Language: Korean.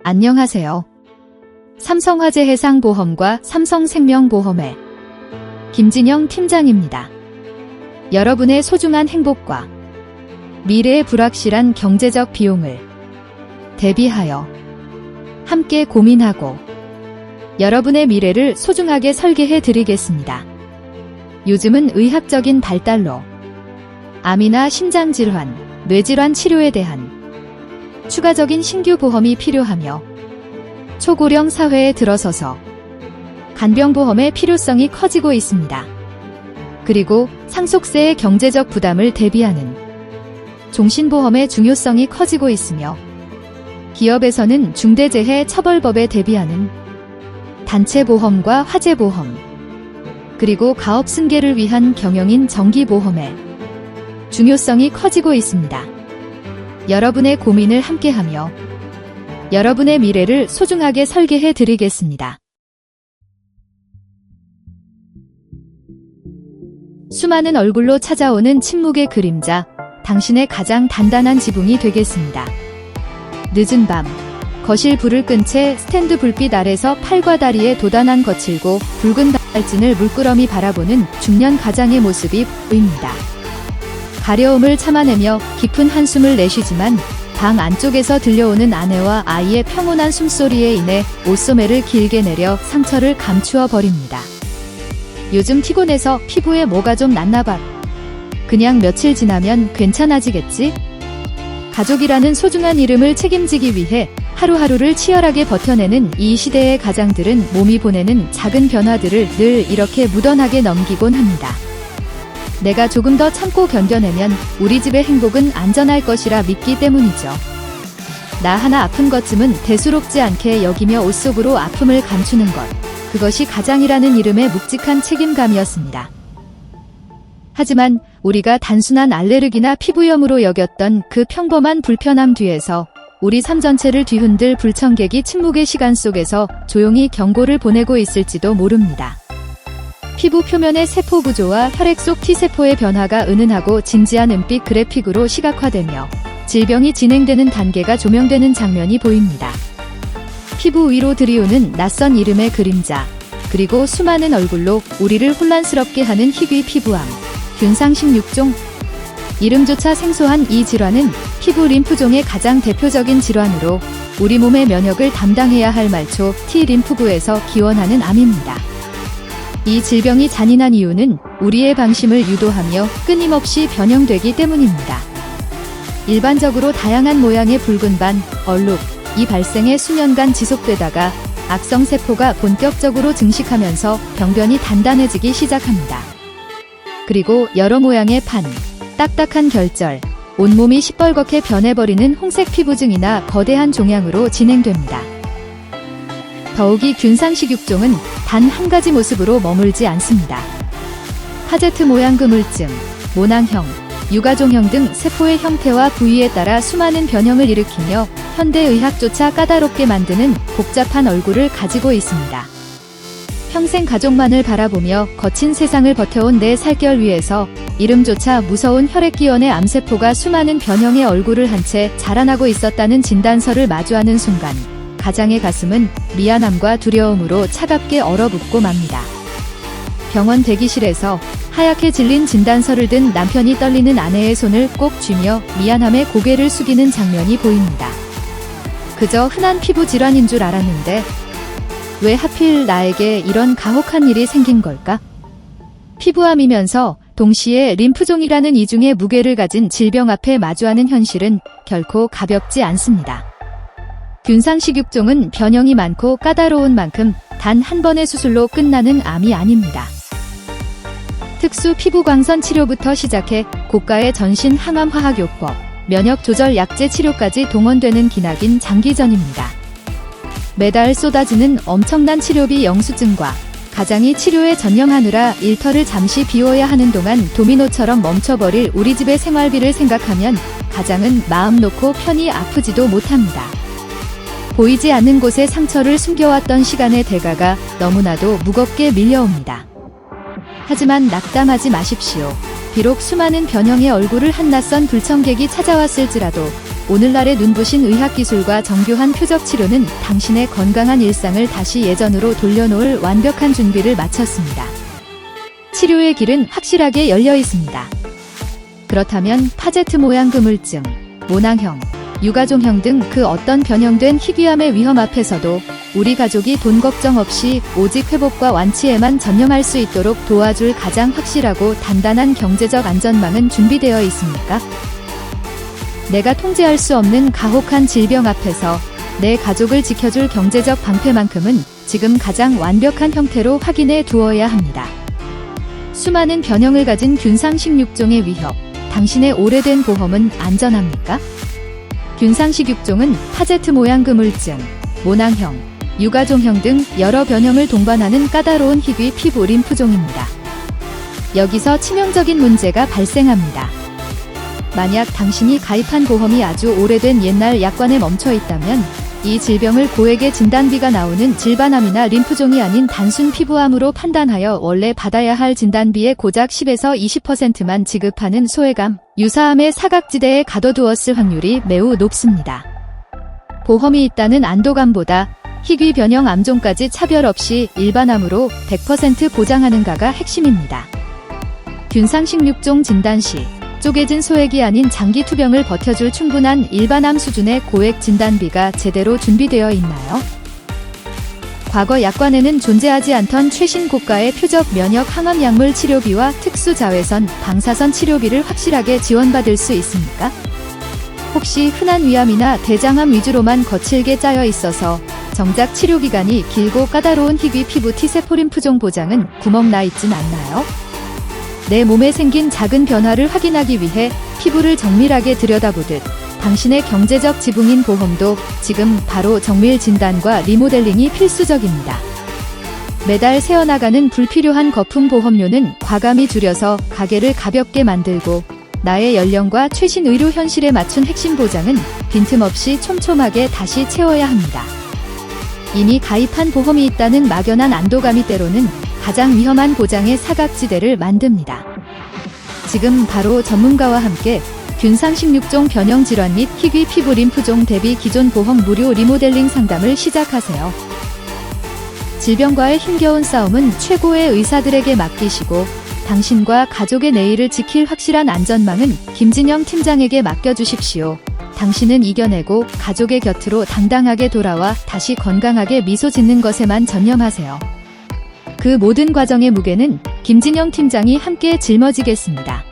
안녕하세요. 삼성화재 해상보험과 삼성생명보험의 김진영 팀장입니다. 여러분의 소중한 행복과 미래의 불확실한 경제적 비용을 대비하여 함께 고민하고 여러분의 미래를 소중하게 설계해 드리겠습니다. 요즘은 의학적인 발달로 암이나 심장질환, 뇌질환 치료에 대한 추가적인 신규 보험이 필요하며 초고령 사회에 들어서서 간병보험의 필요성이 커지고 있습니다. 그리고 상속세의 경제적 부담을 대비하는 종신보험의 중요성이 커지고 있으며 기업에서는 중대재해처벌법에 대비하는 단체보험과 화재보험, 그리고 가업승계를 위한 경영인 정기보험의 중요성이 커지고 있습니다. 여러분의 고민을 함께하며 여러분의 미래를 소중하게 설계해 드리겠습니다. 수많은 얼굴로 찾아오는 침묵의 그림자, 당신의 가장 단단한 지붕이 되겠습니다. 늦은 밤, 거실 불을 끈 채 스탠드 불빛 아래서 팔과 다리에 도단한 거칠고 붉은 발진을 물끄러미 바라보는 중년 가장의 모습이 보입니다. 가려움을 참아내며 깊은 한숨을 내쉬지만 방 안쪽에서 들려오는 아내와 아이의 평온한 숨소리에 인해 옷소매를 길게 내려 상처를 감추어 버립니다. 요즘 피곤해서 피부에 뭐가 좀 났나봐. 그냥 며칠 지나면 괜찮아지겠지? 가족이라는 소중한 이름을 책임지기 위해 하루하루를 치열하게 버텨내는 이 시대의 가장들은 몸이 보내는 작은 변화들을 늘 이렇게 무던하게 넘기곤 합니다. 내가 조금 더 참고 견뎌내면 우리 집의 행복은 안전할 것이라 믿기 때문이죠. 나 하나 아픈 것쯤은 대수롭지 않게 여기며 옷 속으로 아픔을 감추는 것, 그것이 가장이라는 이름의 묵직한 책임감이었습니다. 하지만 우리가 단순한 알레르기나 피부염으로 여겼던 그 평범한 불편함 뒤에서 우리 삶 전체를 뒤흔들 불청객이 침묵의 시간 속에서 조용히 경고를 보내고 있을지도 모릅니다. 피부 표면의 세포 구조와 혈액 속 T세포의 변화가 은은하고 진지한 은빛 그래픽으로 시각화되며 질병이 진행되는 단계가 조명되는 장면이 보입니다. 피부 위로 들이오는 낯선 이름의 그림자, 그리고 수많은 얼굴로 우리를 혼란스럽게 하는 희귀 피부암, 균상 16종. 이름조차 생소한 이 질환은 피부 림프종의 가장 대표적인 질환으로 우리 몸의 면역을 담당해야 할 말초 T림프구에서 기원하는 암입니다. 이 질병이 잔인한 이유는 우리의 방심을 유도하며 끊임없이 변형되기 때문입니다. 일반적으로 다양한 모양의 붉은 반, 얼룩, 이 발생에 수년간 지속되다가 악성세포가 본격적으로 증식하면서 병변이 단단해지기 시작합니다. 그리고 여러 모양의 판, 딱딱한 결절, 온몸이 시뻘겋게 변해버리는 홍색 피부증이나 거대한 종양으로 진행됩니다. 더욱이 균상식육종은 단 한 가지 모습으로 머물지 않습니다. 파제트 모양 그물증, 모낭형, 유가종형 등 세포의 형태와 부위에 따라 수많은 변형을 일으키며 현대의학조차 까다롭게 만드는 복잡한 얼굴을 가지고 있습니다. 평생 가족만을 바라보며 거친 세상을 버텨온 내 살결 위에서 이름조차 무서운 혈액기원의 암세포가 수많은 변형의 얼굴을 한 채 자라나고 있었다는 진단서를 마주하는 순간 가장의 가슴은 미안함과 두려움으로 차갑게 얼어붙고 맙니다. 병원 대기실에서 하얗게 질린 진단서를 든 남편이 떨리는 아내의 손을 꼭 쥐며 미안함에 고개를 숙이는 장면이 보입니다. 그저 흔한 피부 질환인 줄 알았는데 왜 하필 나에게 이런 가혹한 일이 생긴 걸까? 피부암이면서 동시에 림프종이라는 이중의 무게를 가진 질병 앞에 마주하는 현실은 결코 가볍지 않습니다. 균상식육종은 변형이 많고 까다로운 만큼 단 한 번의 수술로 끝나는 암이 아닙니다. 특수 피부광선 치료부터 시작해 고가의 전신 항암화학요법, 면역 조절 약제 치료까지 동원되는 기나긴 장기전입니다. 매달 쏟아지는 엄청난 치료비 영수증과 가장이 치료에 전념하느라 일터를 잠시 비워야 하는 동안 도미노처럼 멈춰버릴 우리 집의 생활비를 생각하면 가장은 마음 놓고 편히 아프지도 못합니다. 보이지 않는 곳에 상처를 숨겨왔던 시간의 대가가 너무나도 무겁게 밀려옵니다. 하지만 낙담하지 마십시오. 비록 수많은 변형의 얼굴을 한 낯선 불청객이 찾아왔을지라도 오늘날의 눈부신 의학기술과 정교한 표적치료는 당신의 건강한 일상을 다시 예전으로 돌려놓을 완벽한 준비를 마쳤습니다. 치료의 길은 확실하게 열려 있습니다. 그렇다면 파제트 모양 그물증, 모낭형, 유가종형 등 그 어떤 변형된 희귀암의 위험 앞에서도 우리 가족이 돈 걱정 없이 오직 회복과 완치에만 전념할 수 있도록 도와줄 가장 확실하고 단단한 경제적 안전망은 준비되어 있습니까? 내가 통제할 수 없는 가혹한 질병 앞에서 내 가족을 지켜줄 경제적 방패만큼은 지금 가장 완벽한 형태로 확인해 두어야 합니다. 수많은 변형을 가진 균상식 6종의 위협, 당신의 오래된 보험은 안전합니까? 균상식 6종은 파제트 모양 그물증, 모낭형, 유가종형 등 여러 변형을 동반하는 까다로운 희귀 피부 림프종입니다. 여기서 치명적인 문제가 발생합니다. 만약 당신이 가입한 보험이 아주 오래된 옛날 약관에 멈춰 있다면 이 질병을 고액의 진단비가 나오는 질반암이나 림프종이 아닌 단순 피부암으로 판단하여 원래 받아야 할 진단비의 고작 10에서 20%만 지급하는 소외감, 유사암의 사각지대에 가둬두었을 확률이 매우 높습니다. 보험이 있다는 안도감보다 희귀 변형 암종까지 차별 없이 일반암으로 100% 보장하는가가 핵심입니다. 균상식 6종 진단 시 쪼개진 소액이 아닌 장기 투병을 버텨줄 충분한 일반암 수준의 고액 진단비가 제대로 준비되어 있나요? 과거 약관에는 존재하지 않던 최신 고가의 표적 면역 항암 약물 치료비와 특수 자외선, 방사선 치료비를 확실하게 지원받을 수 있습니까? 혹시 흔한 위암이나 대장암 위주로만 거칠게 짜여 있어서 정작 치료 기간이 길고 까다로운 희귀 피부 T세포 림프종 보장은 구멍 나 있진 않나요? 내 몸에 생긴 작은 변화를 확인하기 위해 피부를 정밀하게 들여다보듯 당신의 경제적 지붕인 보험도 지금 바로 정밀 진단과 리모델링이 필수적입니다. 매달 새어나가는 불필요한 거품 보험료는 과감히 줄여서 가게를 가볍게 만들고 나의 연령과 최신 의료 현실에 맞춘 핵심 보장은 빈틈없이 촘촘하게 다시 채워야 합니다. 이미 가입한 보험이 있다는 막연한 안도감이 때로는 가장 위험한 보장의 사각지대를 만듭니다. 지금 바로 전문가와 함께 균상식 6종 변형 질환 및 희귀 피부 림프종 대비 기존 보험 무료 리모델링 상담을 시작하세요. 질병과의 힘겨운 싸움은 최고의 의사들에게 맡기시고 당신과 가족의 내일을 지킬 확실한 안전망은 김진영 팀장에게 맡겨주십시오. 당신은 이겨내고 가족의 곁으로 당당하게 돌아와 다시 건강하게 미소 짓는 것에만 전념하세요. 그 모든 과정의 무게는 김진영 팀장이 함께 짊어지겠습니다.